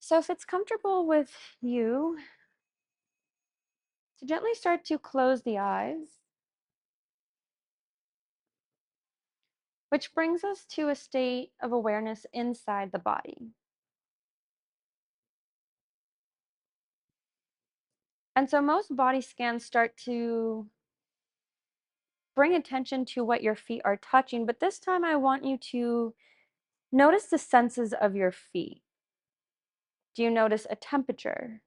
So if it's comfortable with you, to gently start to close the eyes, which brings us to a state of awareness inside the body. And so most body scans start to bring attention to what your feet are touching, but this time I want you to notice the senses of your feet. Do you notice a temperature?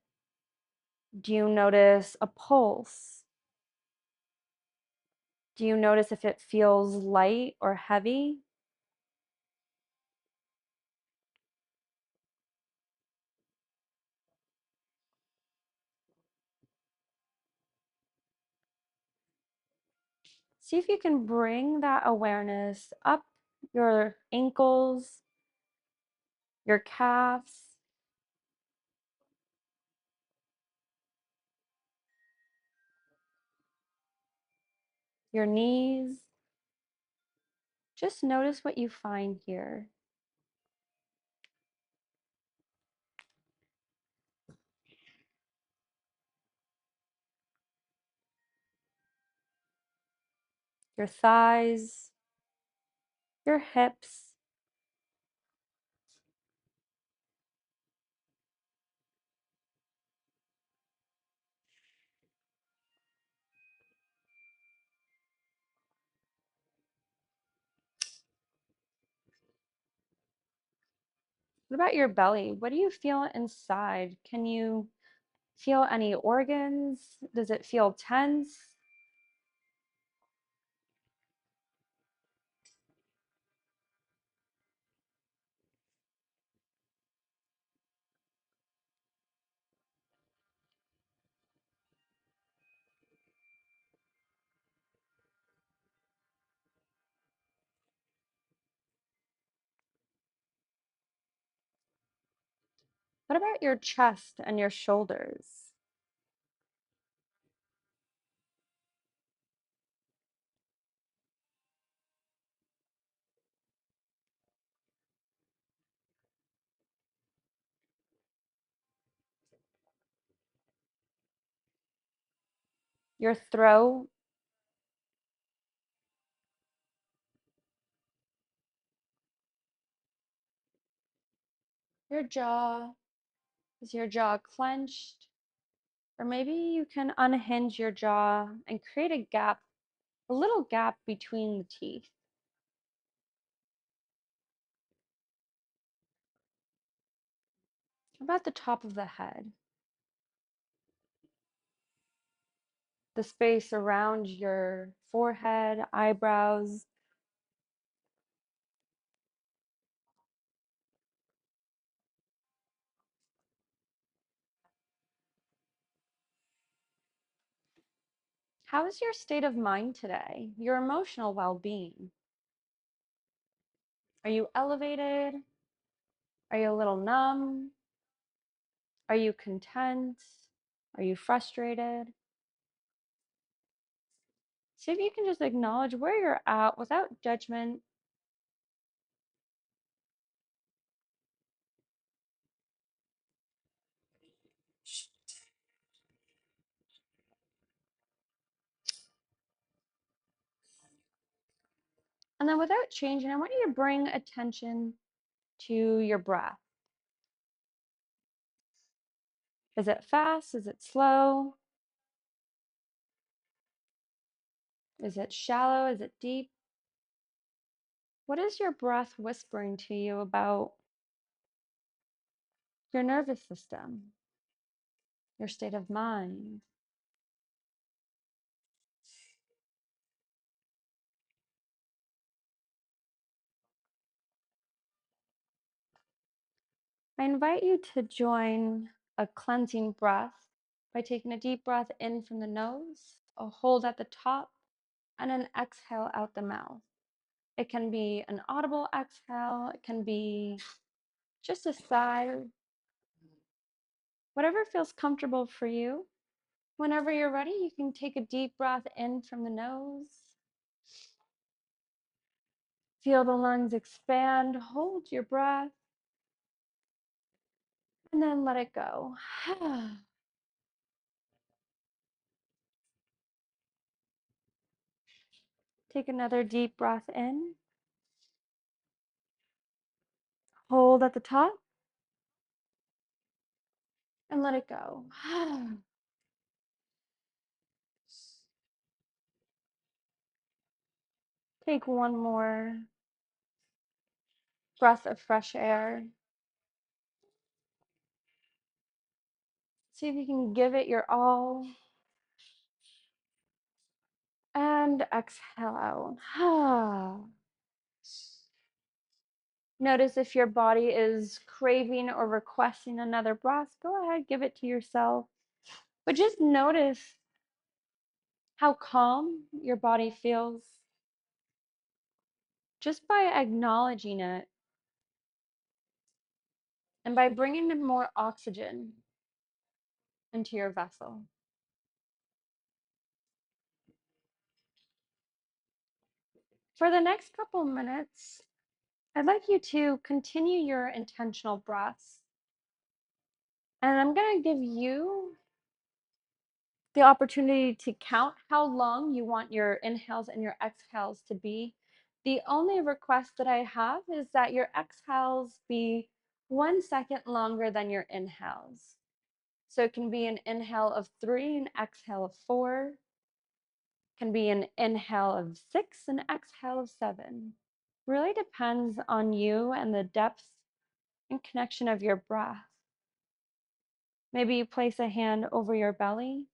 Do you notice a pulse? Do you notice if it feels light or heavy? See if you can bring that awareness up your ankles, your calves, your knees. Just notice what you find here. Your thighs, your hips. What about your belly? What do you feel inside? Can you feel any organs? Does it feel tense? What about your chest and your shoulders? Your throat, your jaw? Is your jaw clenched? Or maybe you can unhinge your jaw and create a gap, a little gap between the teeth. How about the top of the head? The space around your forehead, eyebrows. How is your state of mind today? Your emotional well-being? Are you elevated? Are you a little numb? Are you content? Are you frustrated? See if you can just acknowledge where you're at without judgment. And then without changing, I want you to bring attention to your breath. Is it fast? Is it slow? Is it shallow? Is it deep? What is your breath whispering to you about your nervous system, your state of mind? I invite you to join a cleansing breath by taking a deep breath in from the nose, a hold at the top, and an exhale out the mouth. It can be an audible exhale, it can be just a sigh, whatever feels comfortable for you. Whenever you're ready, you can take a deep breath in from the nose. Feel the lungs expand, hold your breath, And then let it go. Take another deep breath in. Hold at the top and let it go. Take one more breath of fresh air. See if you can give it your all. And exhale out. Notice if your body is craving or requesting another breath, go ahead, give it to yourself. But just notice how calm your body feels just by acknowledging it and by bringing in more oxygen into your vessel. For the next couple minutes, I'd like you to continue your intentional breaths. And I'm going to give you the opportunity to count how long you want your inhales and your exhales to be. The only request that I have is that your exhales be 1 second longer than your inhales. So it can be an inhale of 3, an exhale of 4, can be an inhale of 6, an exhale of 7. Really depends on you and the depth and connection of your breath. Maybe you place a hand over your belly.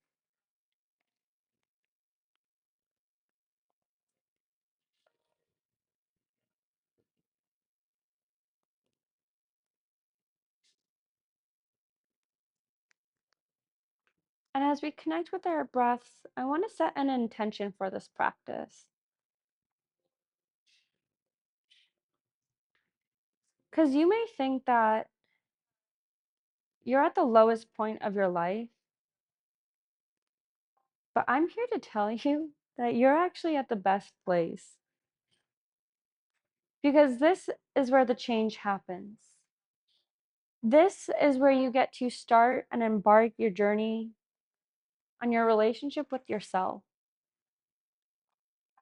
And as we connect with our breaths, I want to set an intention for this practice. Because you may think that you're at the lowest point of your life, but I'm here to tell you that you're actually at the best place. Because this is where the change happens. This is where you get to start and embark your journey on your relationship with yourself.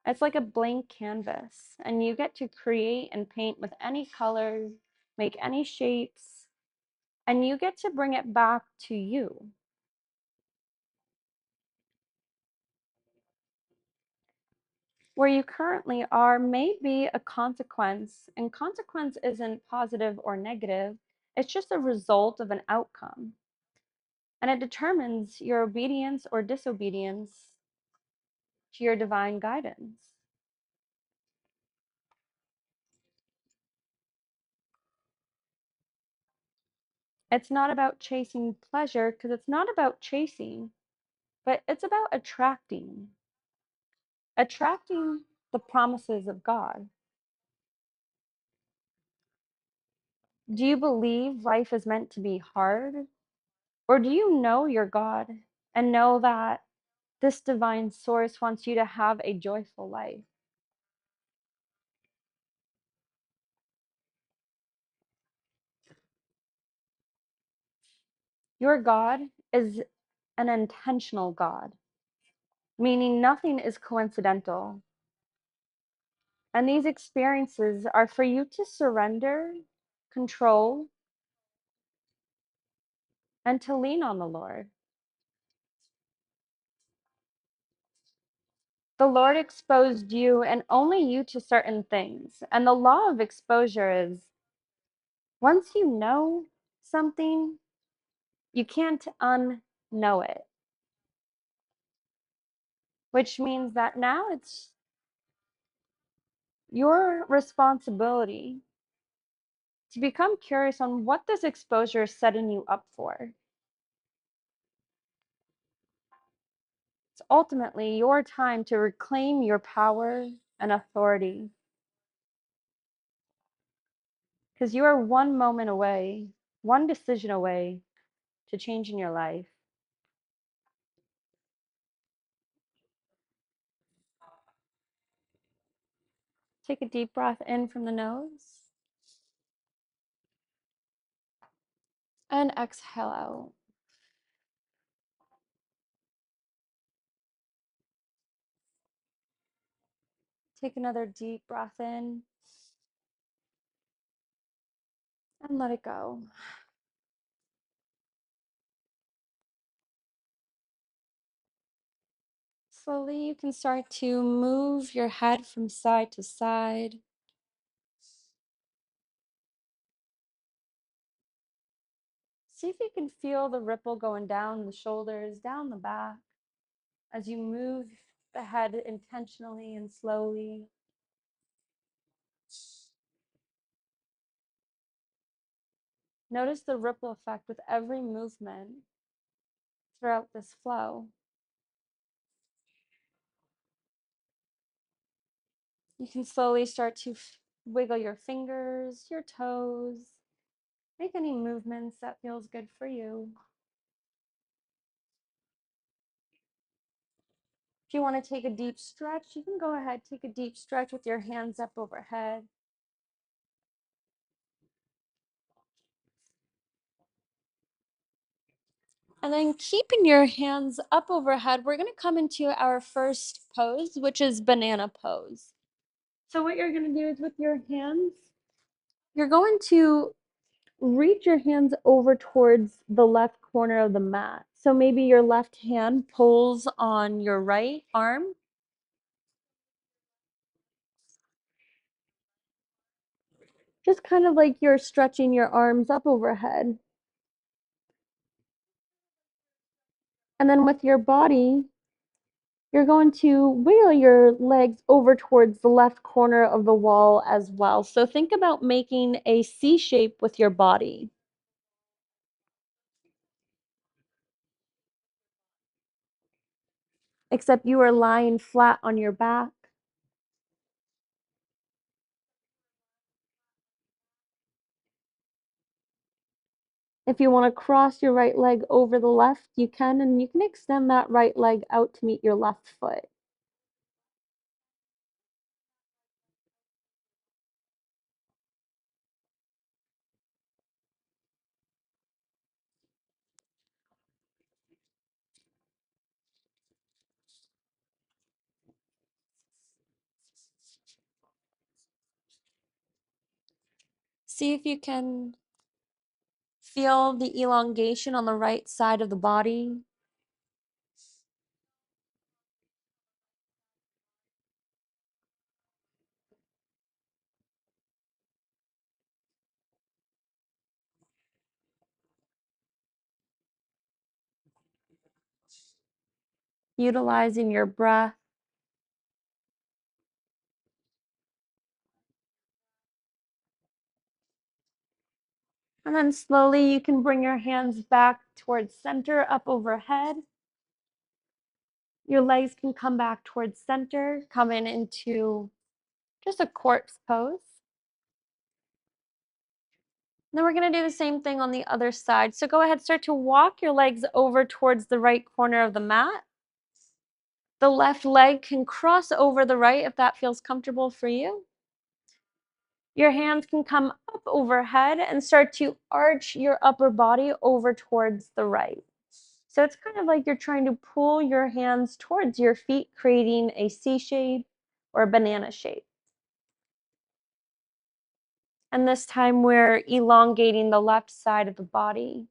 It's like a blank canvas, and you get to create and paint with any color, make any shapes, and you get to bring it back to you. Where you currently are may be a consequence, and consequence isn't positive or negative, it's just a result of an outcome. And it determines your obedience or disobedience to your divine guidance. It's not about chasing pleasure, because it's not about chasing, but it's about attracting the promises of God. Do you believe life is meant to be hard? Or do you know your God and know that this divine source wants you to have a joyful life? Your God is an intentional God, meaning nothing is coincidental. And these experiences are for you to surrender, control, and to lean on the Lord. The Lord exposed you and only you to certain things. And the law of exposure is once you know something, you can't unknow it, which means that now it's your responsibility to become curious on what this exposure is setting you up for. It's ultimately your time to reclaim your power and authority, because you are one moment away, one decision away to changing your life. Take a deep breath in from the nose And exhale out. Take another deep breath in and let it go. Slowly, you can start to move your head from side to side. See if you can feel the ripple going down the shoulders, down the back, as you move the head intentionally and slowly. Notice the ripple effect with every movement throughout this flow. You can slowly start to wiggle your fingers, your toes. Make any movements that feels good for you. If you want to take a deep stretch, you can go ahead, take a deep stretch with your hands up overhead. And then keeping your hands up overhead, we're going to come into our first pose, which is banana pose. So what you're going to do is with your hands, you're going to reach your hands over towards the left corner of the mat. So maybe your left hand pulls on your right arm. Just kind of like you're stretching your arms up overhead. And then with your body, you're going to wiggle your legs over towards the left corner of the wall as well. So think about making a C shape with your body. Except you are lying flat on your back. If you want to cross your right leg over the left, you can, and you can extend that right leg out to meet your left foot. See if you can feel the elongation on the right side of the body. Utilizing your breath. And then slowly you can bring your hands back towards center, up overhead. Your legs can come back towards center, come into just a corpse pose. Then we're going to do the same thing on the other side. So go ahead, start to walk your legs over towards the right corner of the mat. The left leg can cross over the right if that feels comfortable for you. Your hands can come up overhead and start to arch your upper body over towards the right. So it's kind of like you're trying to pull your hands towards your feet, creating a C shape or a banana shape. And this time we're elongating the left side of the body.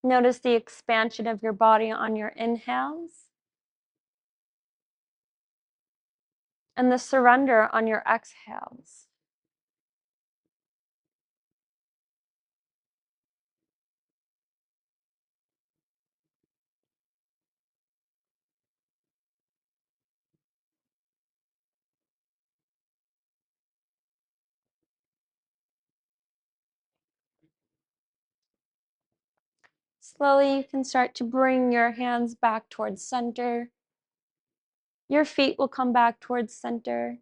Notice the expansion of your body on your inhales and the surrender on your exhales. Slowly, you can start to bring your hands back towards center. Your feet will come back towards center.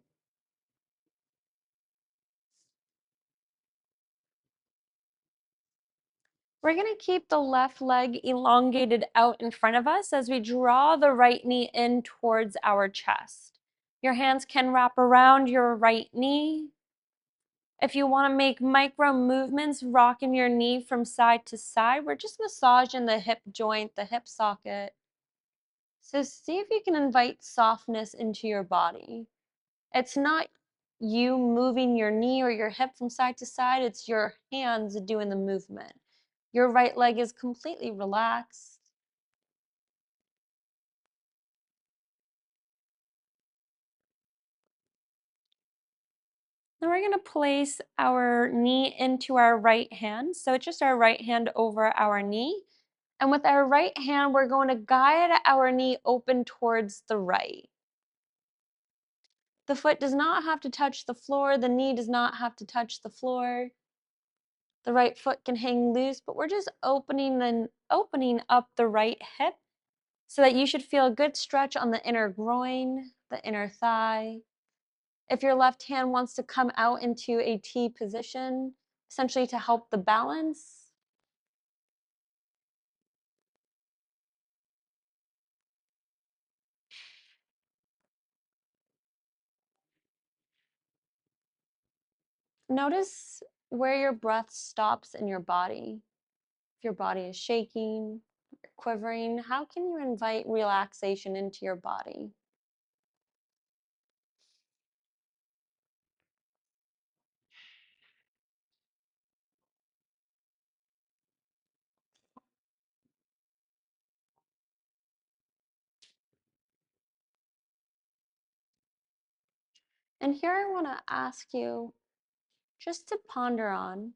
We're going to keep the left leg elongated out in front of us as we draw the right knee in towards our chest. Your hands can wrap around your right knee. If you want to make micro movements, rocking your knee from side to side, we're just massaging the hip joint, the hip socket. So see if you can invite softness into your body. It's not you moving your knee or your hip from side to side, it's your hands doing the movement. Your right leg is completely relaxed. Then we're going to place our knee into our right hand. So it's just our right hand over our knee. And with our right hand, we're going to guide our knee open towards the right. The foot does not have to touch the floor. The knee does not have to touch the floor. The right foot can hang loose, but we're just opening up the right hip so that you should feel a good stretch on the inner groin, the inner thigh. If your left hand wants to come out into a T position, essentially to help the balance, notice where your breath stops in your body. If your body is shaking, quivering, how can you invite relaxation into your body? And here I want to ask you just to ponder on,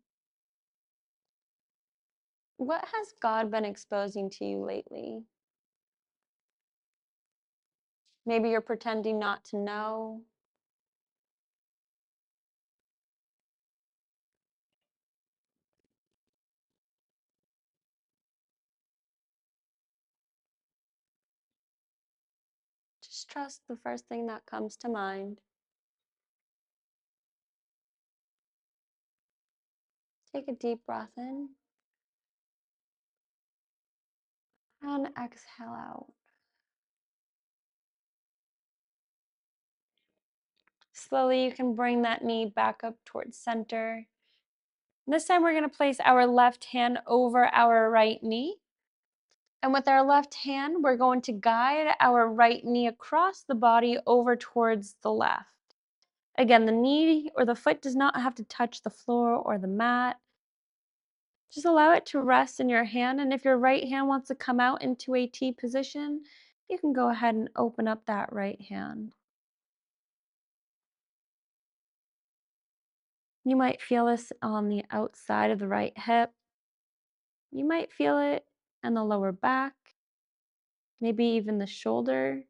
what has God been exposing to you lately? Maybe you're pretending not to know. Just trust the first thing that comes to mind. Take a deep breath in and exhale out. Slowly, you can bring that knee back up towards center. This time, we're going to place our left hand over our right knee. And with our left hand, we're going to guide our right knee across the body over towards the left. Again, the knee or the foot does not have to touch the floor or the mat. Just allow it to rest in your hand. And if your right hand wants to come out into a T position, you can go ahead and open up that right hand. You might feel this on the outside of the right hip. You might feel it in the lower back, maybe even the shoulder.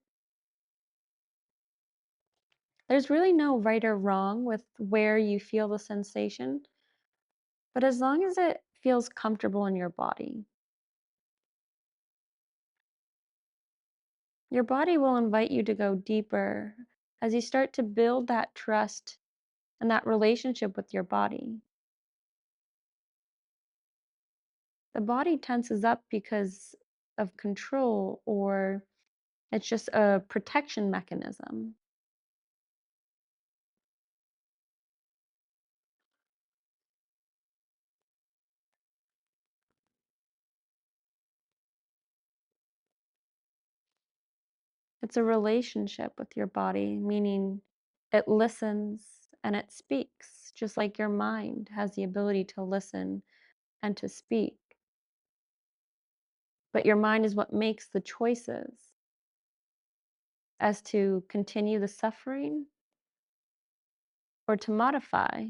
There's really no right or wrong with where you feel the sensation, but as long as it feels comfortable in your body, your body will invite you to go deeper as you start to build that trust and that relationship with your body. The body tenses up because of control, or it's just a protection mechanism. It's a relationship with your body, meaning it listens and it speaks, just like your mind has the ability to listen and to speak. But your mind is what makes the choices as to continue the suffering or to modify.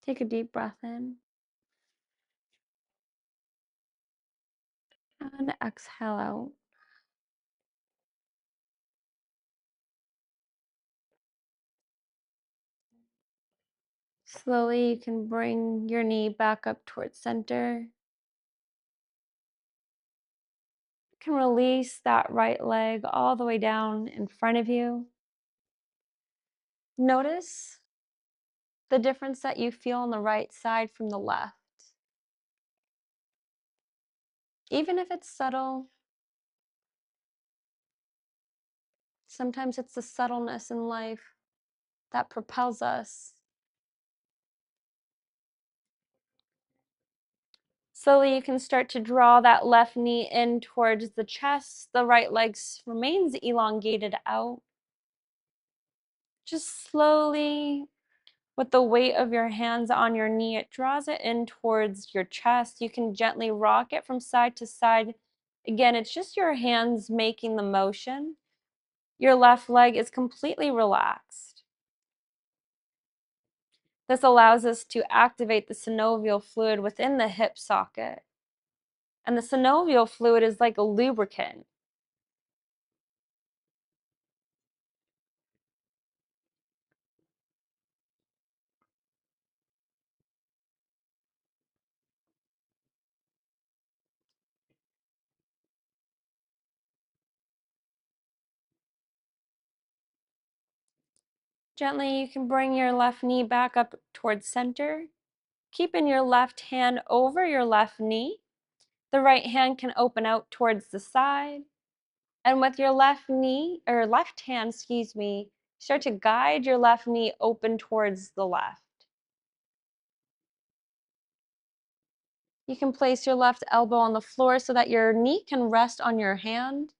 Take a deep breath in and exhale out. Slowly, you can bring your knee back up towards center. You can release that right leg all the way down in front of you. Notice the difference that you feel on the right side from the left. Even if it's subtle, sometimes it's the subtleness in life that propels us. Slowly, you can start to draw that left knee in towards the chest. The right leg remains elongated out. Just slowly, with the weight of your hands on your knee, it draws it in towards your chest. You can gently rock it from side to side. Again, it's just your hands making the motion. Your left leg is completely relaxed. This allows us to activate the synovial fluid within the hip socket. And the synovial fluid is like a lubricant. Gently, you can bring your left knee back up towards center, keeping your left hand over your left knee. The right hand can open out towards the side. And with your left knee, or left hand, excuse me, start to guide your left knee open towards the left. You can place your left elbow on the floor so that your knee can rest on your hand.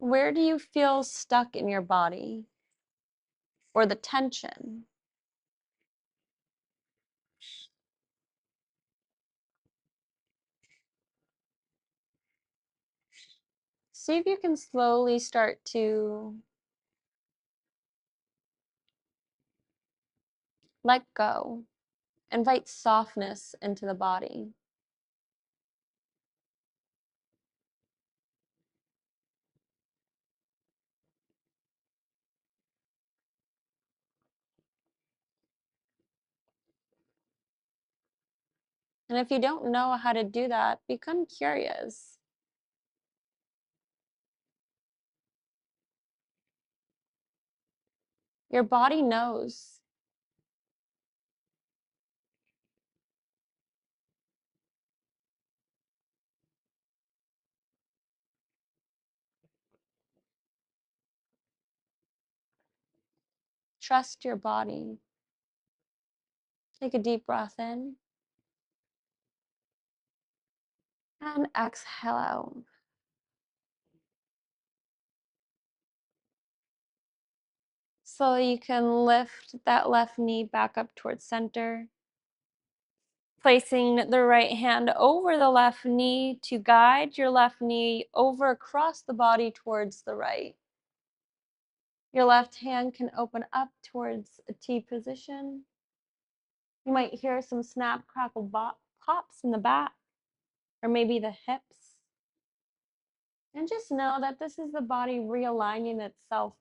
Where do you feel stuck in your body or the tension? See if you can slowly start to let go. Invite softness into the body. And if you don't know how to do that, become curious. Your body knows. Trust your body. Take a deep breath in and exhale out. So you can lift that left knee back up towards center, placing the right hand over the left knee to guide your left knee over across the body towards the right. Your left hand can open up towards a T position. You might hear some snap, crackle, pops in the back, or maybe the hips. And just know that this is the body realigning itself.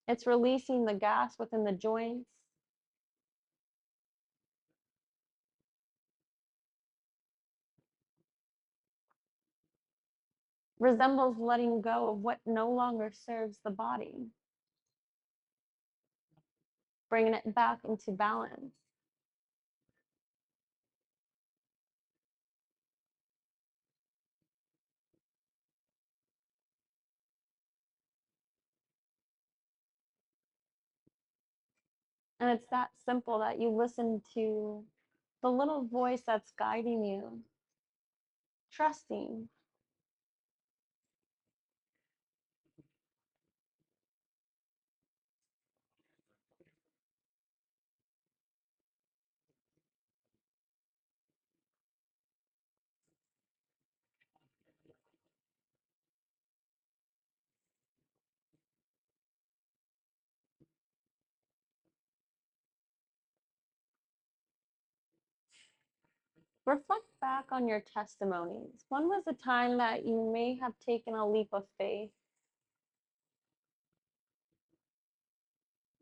It's releasing the gas within the joints. Resembles letting go of what no longer serves the body, bringing it back into balance. And it's that simple that you listen to the little voice that's guiding you, trusting. Reflect back on your testimonies. When was the time that you may have taken a leap of faith?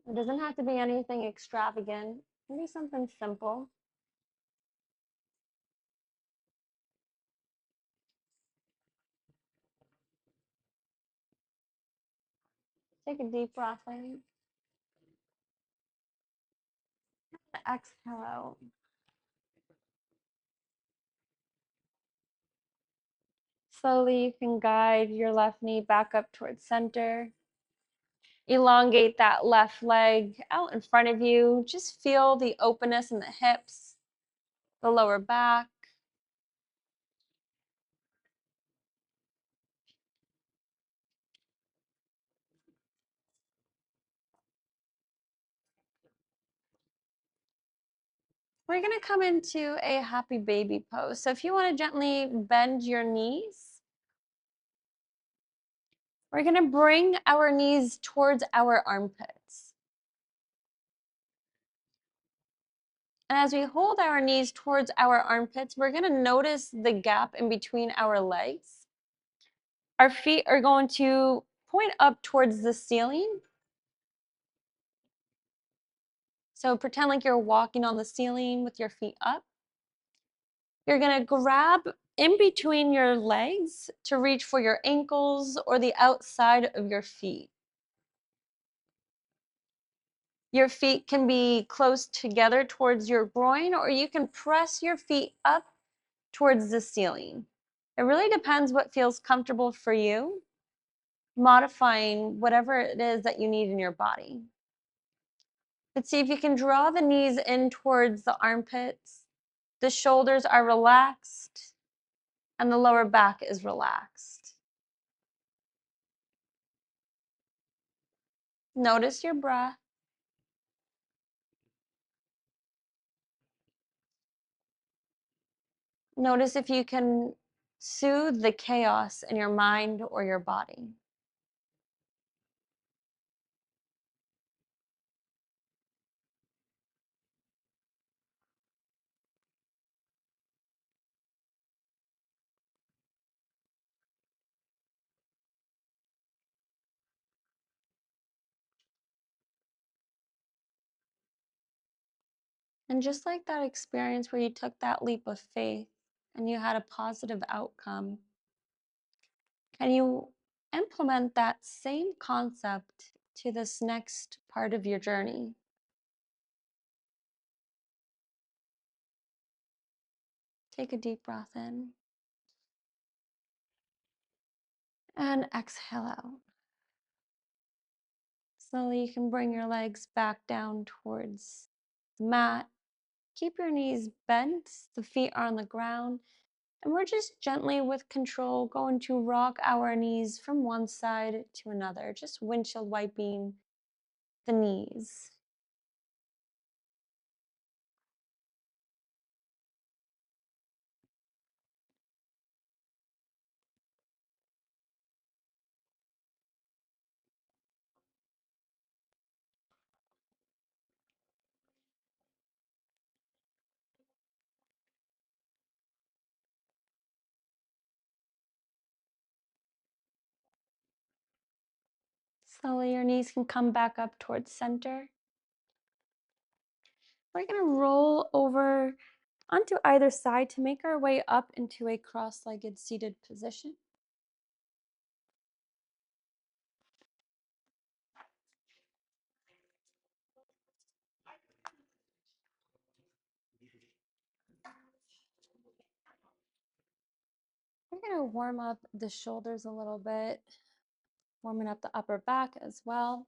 It doesn't have to be anything extravagant. It can be something simple. Take a deep breath in. Exhale out. Slowly, you can guide your left knee back up towards center. Elongate that left leg out in front of you. Just feel the openness in the hips, the lower back. We're going to come into a happy baby pose. So if you want to gently bend your knees, we're going to bring our knees towards our armpits. And as we hold our knees towards our armpits, we're going to notice the gap in between our legs. Our feet are going to point up towards the ceiling. So pretend like you're walking on the ceiling with your feet up. You're going to grab in between your legs to reach for your ankles or the outside of your feet. Your feet can be close together towards your groin, or you can press your feet up towards the ceiling. It really depends what feels comfortable for you, modifying whatever it is that you need in your body. Let's see if you can draw the knees in towards the armpits. The shoulders are relaxed and the lower back is relaxed. Notice your breath. Notice if you can soothe the chaos in your mind or your body. And just like that experience where you took that leap of faith and you had a positive outcome, can you implement that same concept to this next part of your journey? Take a deep breath in and exhale out. Slowly, you can bring your legs back down towards the mat. Keep your knees bent, the feet are on the ground, and we're just gently, with control, going to rock our knees from one side to another, just windshield wiping the knees. Slowly, your knees can come back up towards center. We're going to roll over onto either side to make our way up into a cross-legged seated position. We're going to warm up the shoulders a little bit, warming up the upper back as well.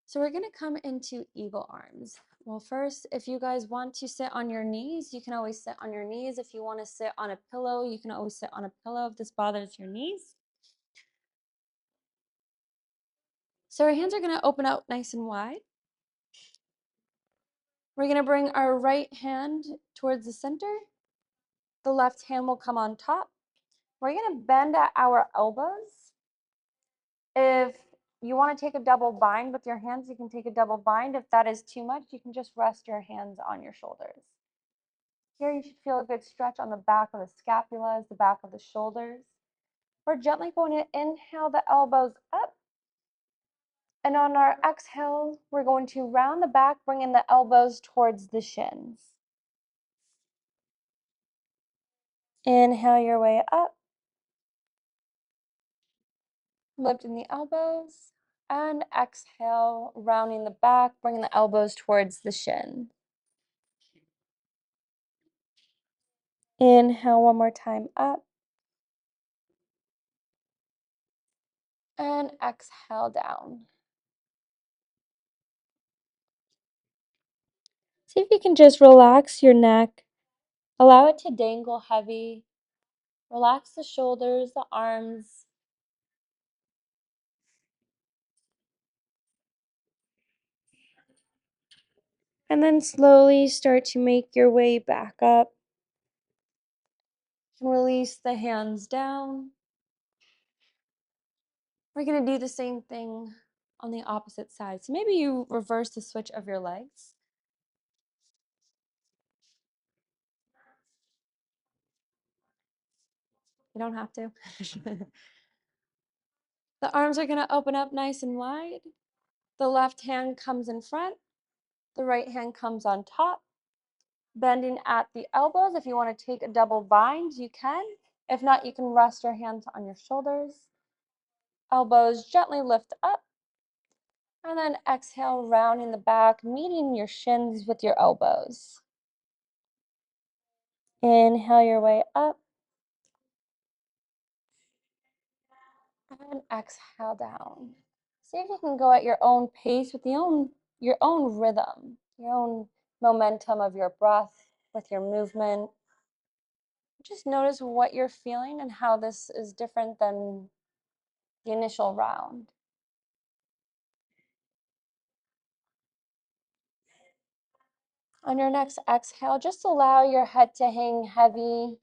So we're going to come into eagle arms. Well, first, if you guys want to sit on your knees, you can always sit on your knees. If you want to sit on a pillow, you can always sit on a pillow if this bothers your knees. So our hands are going to open out nice and wide. We're going to bring our right hand towards the center. The left hand will come on top. We're going to bend at our elbows. If you want to take a double bind with your hands, you can take a double bind. If that is too much, you can just rest your hands on your shoulders. Here you should feel a good stretch on the back of the scapulas, the back of the shoulders. We're gently going to inhale the elbows up. And on our exhale, we're going to round the back, bringing the elbows towards the shins. Inhale your way up, lifting the elbows. And exhale, rounding the back, bringing the elbows towards the shin. Inhale one more time up. And exhale down. See if you can just relax your neck. Allow it to dangle heavy. Relax the shoulders, the arms. And then slowly start to make your way back up. You can release the hands down. We're going to do the same thing on the opposite side. So maybe you reverse the switch of your legs. You don't have to. The arms are going to open up nice and wide. The left hand comes in front. The right hand comes on top. Bending at the elbows. If you want to take a double bind, you can. If not, you can rest your hands on your shoulders. Elbows gently lift up. And then exhale, rounding the back, meeting your shins with your elbows. Inhale your way up. And exhale down. See if you can go at your own pace with your own rhythm, your own momentum of your breath with your movement. Just notice what you're feeling and how this is different than the initial round. On your next exhale, just allow your head to hang heavy.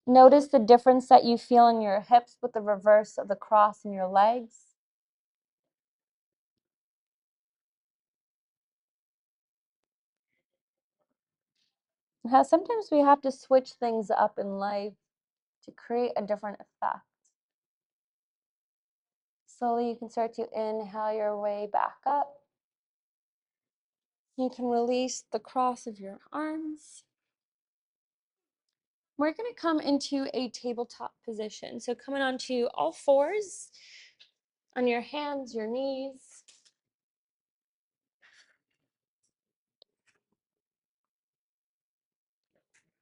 Notice the difference that you feel in your hips with the reverse of the cross in your legs. And how sometimes we have to switch things up in life to create a different effect. Slowly, you can start to inhale your way back up. You can release the cross of your arms. We're going to come into a tabletop position. So coming onto all fours, on your hands, your knees.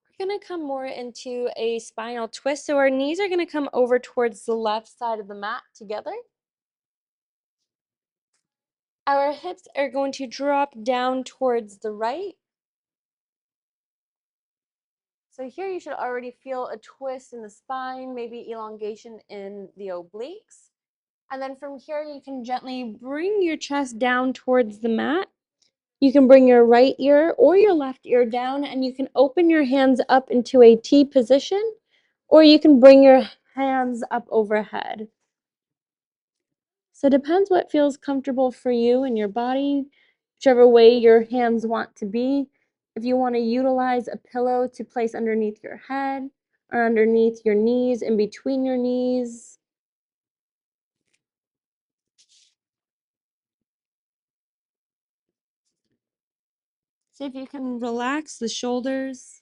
We're going to come more into a spinal twist. So our knees are going to come over towards the left side of the mat together. Our hips are going to drop down towards the right. So here you should already feel a twist in the spine, maybe elongation in the obliques. And then from here, you can gently bring your chest down towards the mat. You can bring your right ear or your left ear down, and you can open your hands up into a T position, or you can bring your hands up overhead. So it depends what feels comfortable for you and your body, whichever way your hands want to be. If you want to utilize a pillow to place underneath your head or underneath your knees, in between your knees. See if you can relax the shoulders.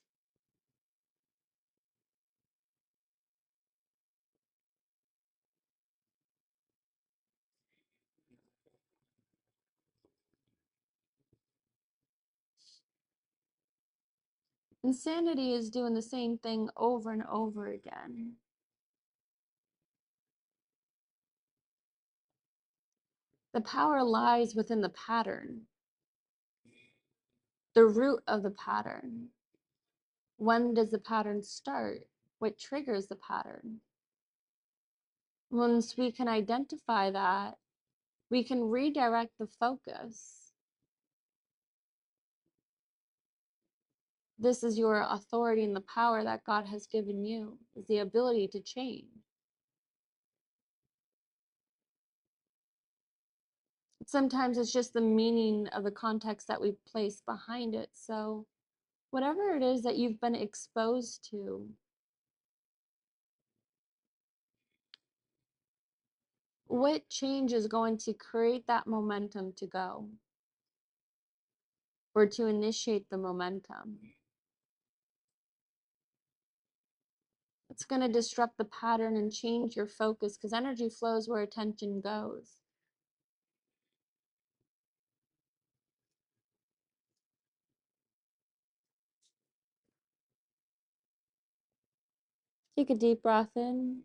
Insanity is doing the same thing over and over again. The power lies within the pattern, the root of the pattern. When does the pattern start? What triggers the pattern? Once we can identify that, we can redirect the focus. This is your authority and the power that God has given you, is the ability to change. Sometimes it's just the meaning of the context that we place behind it. So whatever it is that you've been exposed to, what change is going to create that momentum to go or to initiate the momentum? It's going to disrupt the pattern and change your focus because energy flows where attention goes. Take a deep breath in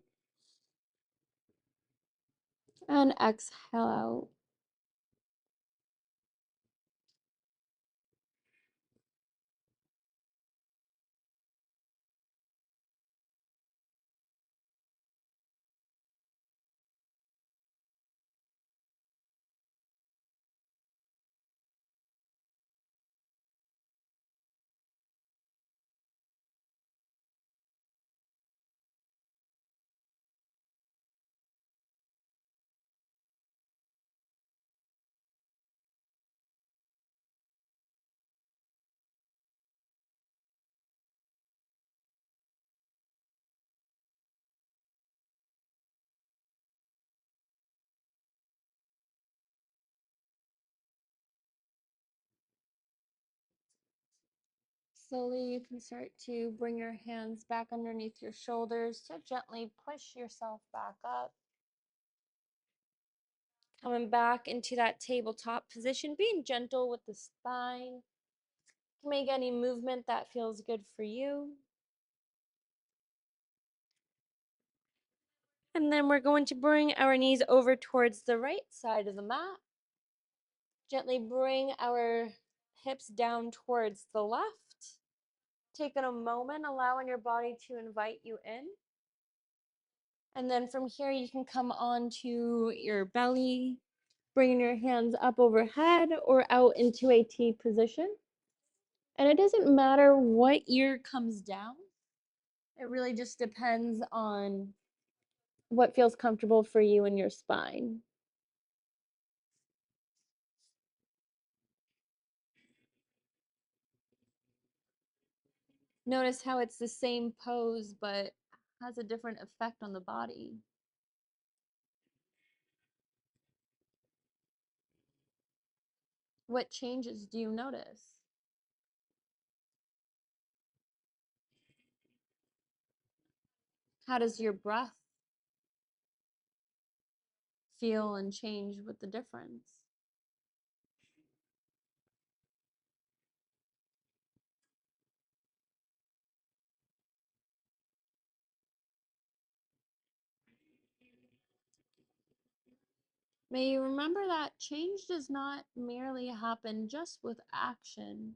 and exhale out. Slowly, you can start to bring your hands back underneath your shoulders to gently push yourself back up. Coming back into that tabletop position, being gentle with the spine. You can make any movement that feels good for you. And then we're going to bring our knees over towards the right side of the mat. Gently bring our hips down towards the left. Taking a moment, allowing your body to invite you in. And then from here, you can come onto your belly, bringing your hands up overhead or out into a T position. And it doesn't matter what ear comes down. It really just depends on what feels comfortable for you and your spine. Notice how it's the same pose, but has a different effect on the body. What changes do you notice? How does your breath feel and change with the difference? May you remember that change does not merely happen just with action,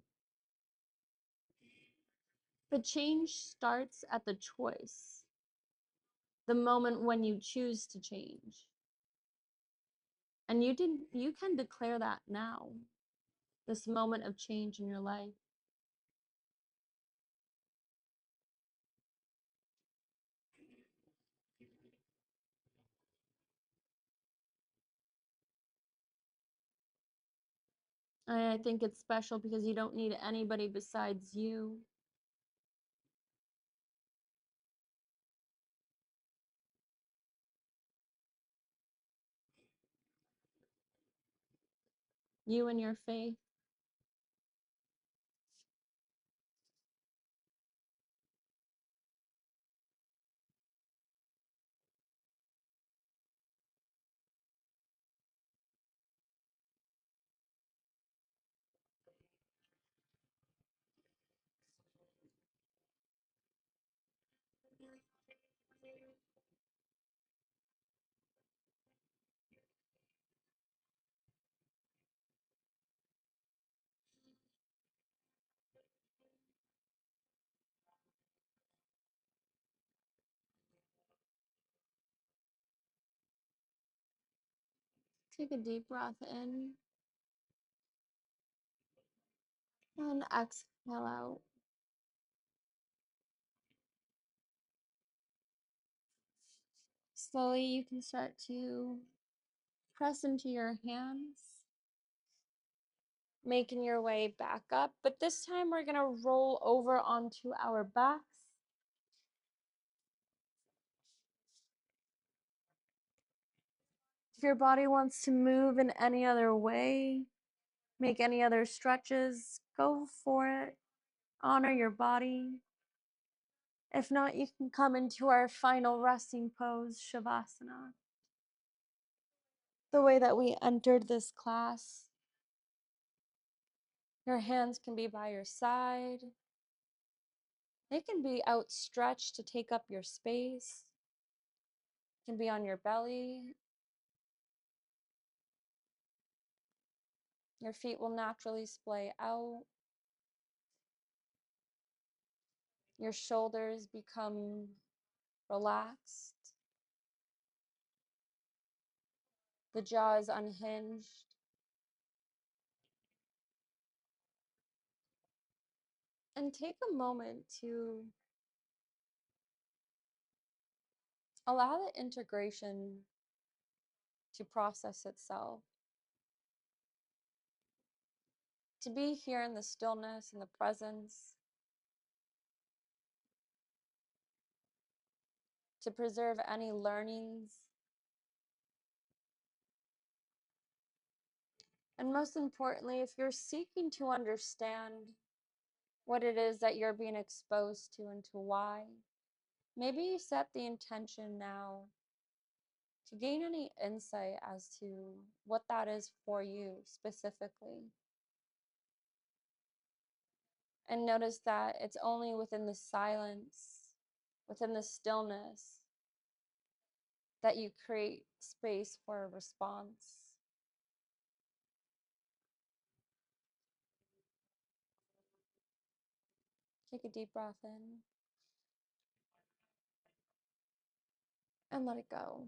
but change starts at the choice, the moment when you choose to change. And you can declare that now, this moment of change in your life. I think it's special because you don't need anybody besides you. You and your faith. Take a deep breath in and exhale out. Slowly, you can start to press into your hands, making your way back up. But this time, we're going to roll over onto our backs. If your body wants to move in any other way, make any other stretches, go for it. Honor your body. If not, you can come into our final resting pose, Shavasana. The way that we entered this class. Your hands can be by your side. They can be outstretched to take up your space. It can be on your belly. Your feet will naturally splay out. Your shoulders become relaxed. The jaw is unhinged. And take a moment to allow the integration to process itself. To be here in the stillness and the presence. To preserve any learnings. And most importantly, if you're seeking to understand what it is that you're being exposed to and to why, maybe you set the intention now to gain any insight as to what that is for you specifically. And notice that it's only within the silence, within the stillness, that you create space for a response. Take a deep breath in and let it go.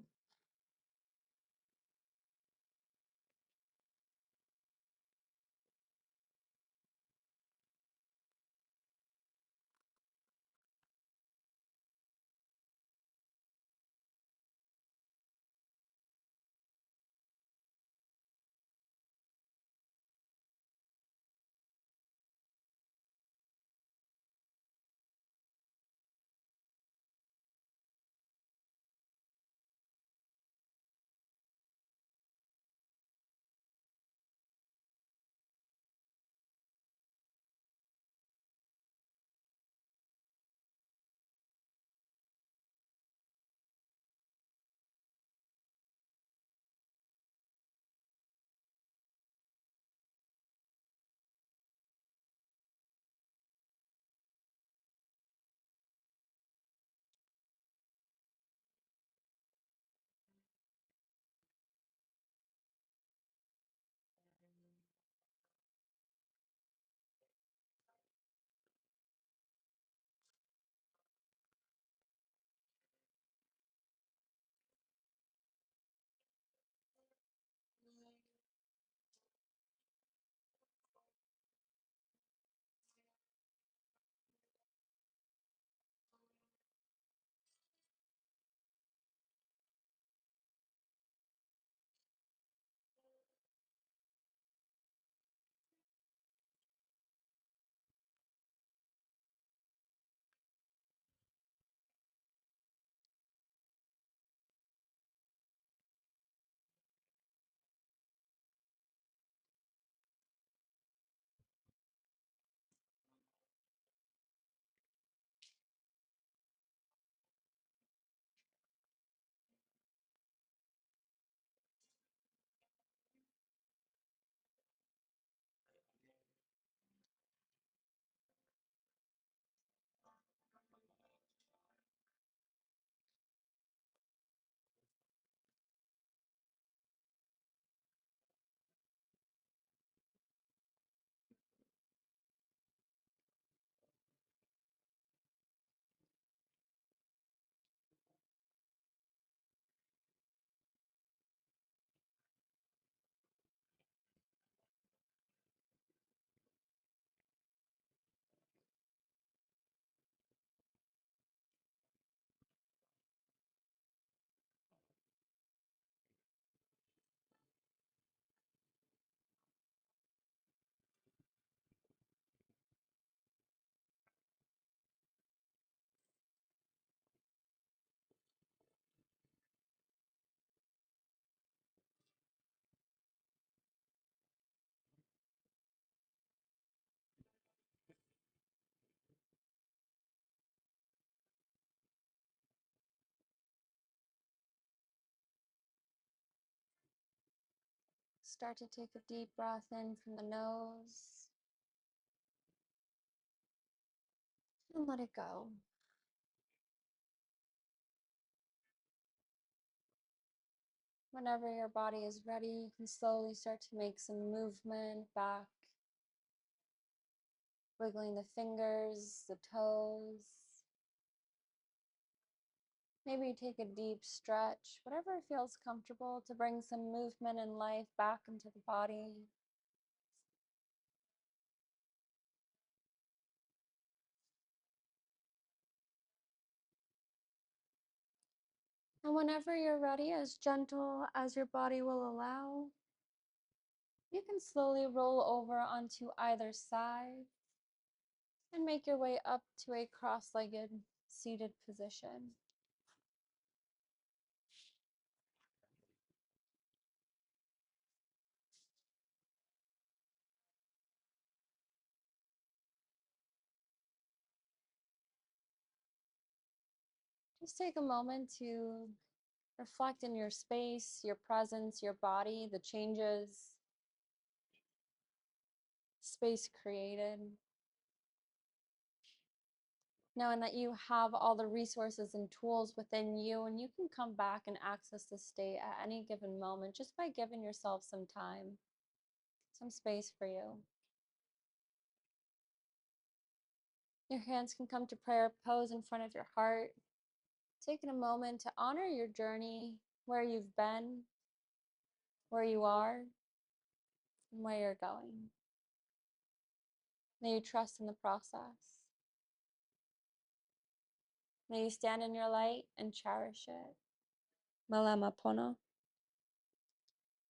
Start to take a deep breath in from the nose and let it go. Whenever your body is ready, you can slowly start to make some movement back, wiggling the fingers, the toes. Maybe take a deep stretch, whatever feels comfortable to bring some movement and life back into the body. And whenever you're ready, as gentle as your body will allow, you can slowly roll over onto either side and make your way up to a cross-legged seated position. Just take a moment to reflect in your space, your presence, your body, the changes, space created. Knowing that you have all the resources and tools within you, and you can come back and access this state at any given moment just by giving yourself some time, some space for you. Your hands can come to prayer pose in front of your heart, taking a moment to honor your journey, where you've been, where you are, and where you're going. May you trust in the process. May you stand in your light and cherish it. Malama Pono.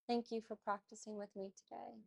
Thank you for practicing with me today.